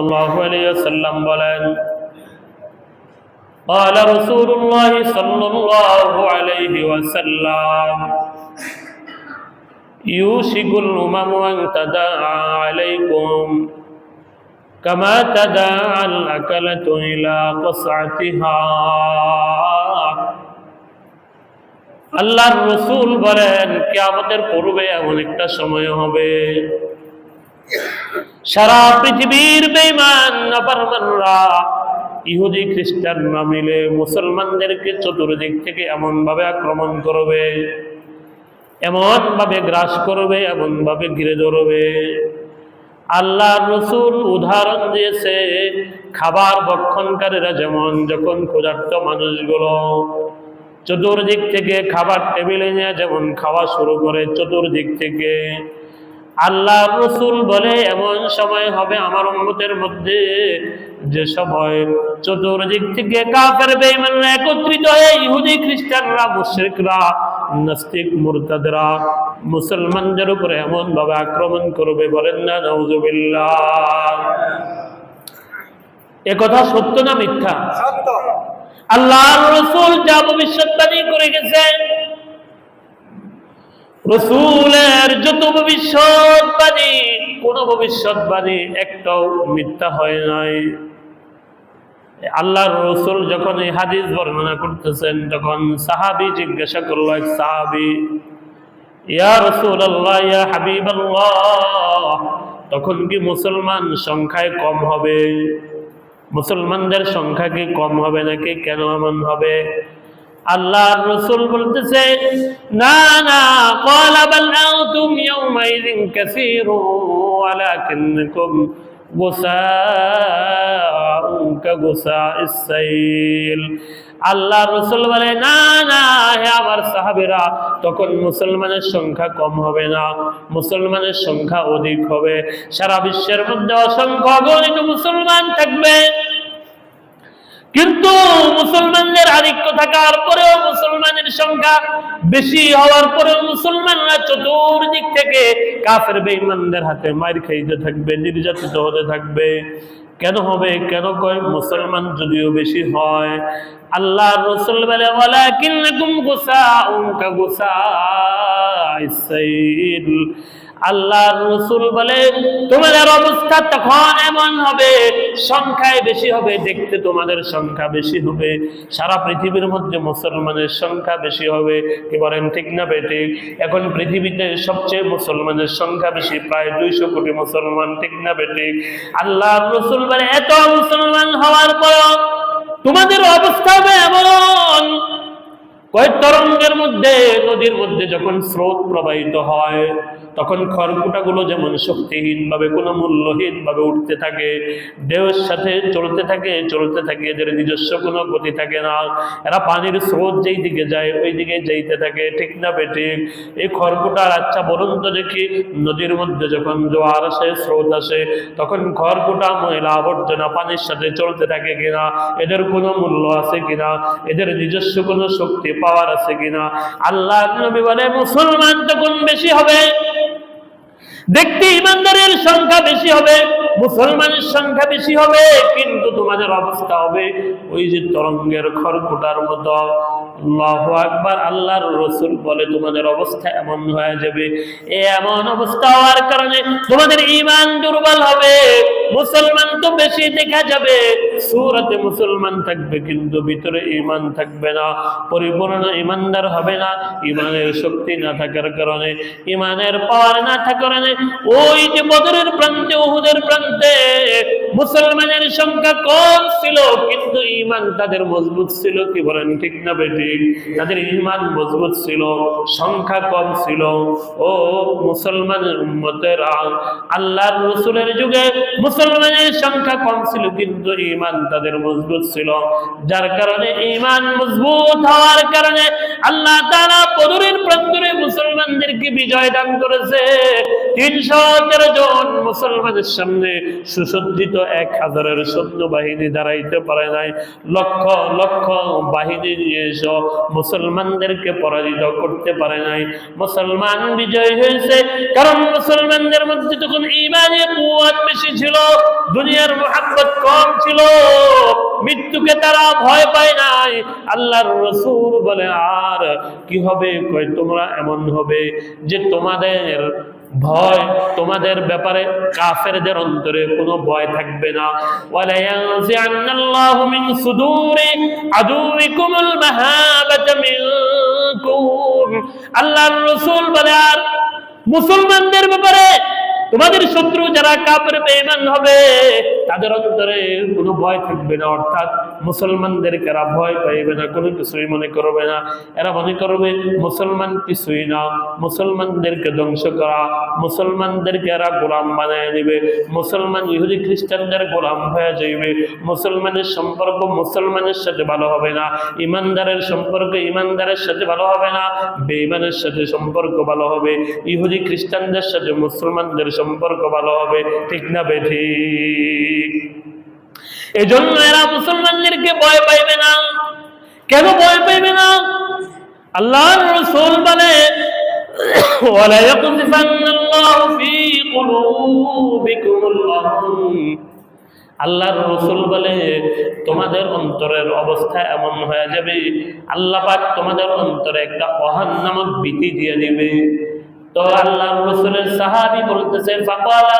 সাল্লাল্লাহু আলাইহি ওয়াসাল্লাম বলেন, قال رسول الله صلى الله عليه وسلم يوشك الأمم أن تداعى عليكم كما تداعى الأكلة إلى قصعتها। আল্লাহর রাসূল বলেন, কিয়ামতের পূর্বে এমন একটা সময় হবে সারা পৃথিবীর বেঈমান নাফরমানরা ইহুদি খ্রিস্টানরা মিলে মুসলমানদেরকে চতুর্দিক থেকে এমন ভাবে আক্রমণ করবে, এমন ভাবে গ্রাস করবে, এমন ভাবে ঘিরে ধরবে। আল্লাহর রাসূল উদাহরণ দিয়েছে, খাবার ভক্ষণকারীরা যেমন যখন ক্ষুধার্ত মানুষগুলো চতুর্দিক থেকে খাবার টেবিলে নিয়ে যেমন খাওয়া শুরু করে চতুর্দিক থেকে, আল্লাহর রাসূল বলে এমন সময় হবে আমার উম্মতের মধ্যে যে সময় চতুর্দিক থেকে কাফের বেঈমানরা একত্রিত হয়ে ইহুদি খ্রিস্টানরা মুশরিকরা নাস্তিক মুরতাদরা মুসলমানদের উপরে এমন ভাবে আক্রমণ করবে, বলেন না নাউযুবিল্লাহ। এ কথা সত্য না মিথ্যা? সত্য। আল্লাহর রাসূল যা ভবিষ্যৎবাণী করে গেছেন, রাসূলের যত ভবিষ্যৎবাণী, কোন ভবিষ্যৎবাণী একটাও মিথ্যা হয় নাই। আল্লাহর রাসূল যখন এই হাদিস বর্ণনা করতেছেন, তখন সাহাবী জিজ্ঞাসা করলো, এক সাহাবী, ইয়া রাসূলুল্লাহ, ইয়া হাবিবাল্লাহ, তখন কি মুসলমান সংখ্যায় কম হবে? মুসলমানদের সংখ্যা কি কম হবে নাকি? কেন এমন হবে? আল্লাহর রাসূল বলতেছে, না না, ক্বালা বাল আনতুম ইয়াওমাইযিন কাসীরুন ওয়ালাকিন্নাকুম গুসাউন কাগুসাইস সাইল। আল্লাহর রাসূল বলে, না না হে আমার সাহাবীরা, তখন মুসলমানের সংখ্যা কম হবে না, মুসলমানের সংখ্যা অধিক হবে। সারা বিশ্বের মধ্যে অসংখ্য অগণিত মুসলমান থাকবে, কিন্তু মুসলমানদের আধিক্য থাকার পরেও, মুসলমানের সংখ্যা বেশি হওয়ার পরেও মুসলমানরা চতুর্দিক থেকে কাফের বেঈমানদের হাতে মার খাইতে থাকবে, নির্যাতিত হতে থাকবে। কেন হবে? কেন কয়? মুসলমান যদিও বেশি হয়, আল্লাহর রাসূল বলে, ওয়ালাকিন্নাকুম গুসাউন কাগুসাইস সাইল। আল্লাহর রাসূল বলে, তোমাদের অবস্থা তখন এমন হবে, সংখ্যায় বেশি হবে, দেখতে তোমাদের সংখ্যা বেশি হবে, সারা পৃথিবীর মধ্যে মুসলমানের সংখ্যা বেশি হবে। কি বলেন, ঠিক না বেঠিক? এখন পৃথিবীতে সবচেয়ে মুসলমানের সংখ্যা বেশি, প্রায় 200 কোটি মুসলমান, ঠিক না বেঠিক? আল্লাহর রাসূল বলে, এত মুসলমান হওয়ার পর তোমাদের অবস্থা হবে এমন, কয়েক তরঙ্গের মধ্যে, নদীর মধ্যে যখন স্রোত প্রবাহিত হয়, তখন খড়কুটাগুলো যেমন শক্তিহীন ভাবে, কোনো মূল্যহীন ভাবে উঠতে থাকে, ঢেউয়ের সাথে চলতে থাকে, এদের নিজস্ব কোনো গতি থাকে না, এরা পানির স্রোত যেই দিকে যায় ওই দিকে যাইতে থাকে, ঠিক না বেঠিক? এই খড়কুটার, আচ্ছা বলুন তো দেখি, নদীর মধ্যে যখন জোয়ার আসে, স্রোত আসে, তখন খড়কুটা ময়লা আবর্জনা পানির সাথে চলতে থাকে কিনা? এদের কোনো মূল্য আছে কিনা? এদের নিজস্ব কোনো শক্তি পাওয়ার আছে কিনা? আল্লাহর নবী বলে, মুসলমান তখন বেশি হবে, দেখতে ইমানদারের সংখ্যা বেশি হবে, মুসলমানের সংখ্যা বেশি হবে, কিন্তু তোমাদের অবস্থা হবে ওই যে তরঙ্গের খড়কুটার মতো। আল্লাহু আকবার। আল্লাহর রাসূল বলে, তোমাদের অবস্থা এমন হয়ে যাবে, এমন অবস্থা হওয়ার কারণে তোমাদের ঈমান দুর্বল হবে। মুসলমান তো বেশি দেখা যাবে, সূরাতে মুসলমান থাকবে কিন্তু ভিতরে ঈমান থাকবে না, পরিপূর্ণ ঈমানদার হবে না। ঈমানের শক্তি না থাকার কারণে, ঈমানের পাওয়ার না থাকার কারণে, ওই যে বদরের প্রান্তে, উহুদের প্রান্তে মুসলমানের সংখ্যা কম ছিল, কিন্তু ঈমান তাদের মজবুত ছিল। কি বলেন, ঠিক না বেঠিক? তাদের ঈমান মজবুত ছিল, সংখ্যা কম ছিল। ও মুসলমানের উম্মতেরা, আল্লাহর রাসূলের যুগে মুসলমানের সংখ্যা কম ছিল, কিন্তু ঈমান তাদের মজবুত ছিল। যার কারণে ঈমান মজবুত হওয়ার কারণে আল্লাহ তাআলা বদরের প্রান্তরে মুসলমানদেরকে বিজয় দান করেছে। 313 জন মুসলমানের সামনে সুসজ্জিত 1000-এর সৈন্যবাহিনী দাঁড়াইতে পারে নাই। লক্ষ লক্ষ বাহিনী নিয়ে এসো মুসলমানদেরকে পরাজিত করতে পারে নাই। মুসলমান বিজয় হয়েছে কারণ মুসলমানদের মধ্যে তখন ঈমানের কুওয়াত বেশি ছিল। দুনিয়ার স্ট্রং ছিল, মৃত্যুকে তারা ভয় পায় নাই। আল্লাহর রাসূল বলে আর কি হবে? কই তোমরা এমন হবে যে তোমাদের ভয়, তোমাদের ব্যাপারে কাফেরদের অন্তরে কোনো ভয় থাকবে না। ওয়ালা ইয়ানজিআন্নাল্লাহু মিন সুদুরি আদুইকুমুল মাহাবাতা মিনকুম। আল্লাহর রাসূল বলে আর মুসলমানদের ব্যাপারে তোমাদের শত্রু যারা কাফের বেঈমান হবে তাদের অন্তরে কোনো ভয় থাকবে না, অর্থাৎ মুসলমানদেরকে এরা ভয় পাইবে না, কোনো কিছুই মনে করবে না। এরা মনে করবে মুসলমান কিছুই না, মুসলমানদেরকে ধ্বংস করা, মুসলমানদেরকে এরা গোলাম বানিয়ে দিবে, মুসলমান ইহুদি খ্রিস্টানদের গোলাম হয়ে যাইবে, মুসলমানের সম্পর্ক মুসলমানের সাথে ভালো হবে না, ইমানদারের সম্পর্ক ইমানদারের সাথে ভালো হবে না, বেঈমানের সাথে সম্পর্ক ভালো হবে, ইহুদি খ্রিস্টানদের সাথে মুসলমানদের সম্পর্ক ভালো হবে। ঠিক না বেঠিক? এজন্য এরা মুসলমানদেরকে ভয় পাইবে না। কেন ভয় পাইবে না? আল্লাহর রাসূল বলে ওয়ালা ইয়াকযিফান্নাল্লাহু ফী কুলুবিকুমুল ওয়াহন। আল্লাহর রাসূল বলে তোমাদের অন্তরের অবস্থা এমন হয়ে যাবে, আল্লাহ পাক তোমাদের অন্তরে একটা ওহান নামক ভীতি দিয়ে দিবে। তো আল্লাহর রাসূলের সাহাবী বলতেছে ফাকালা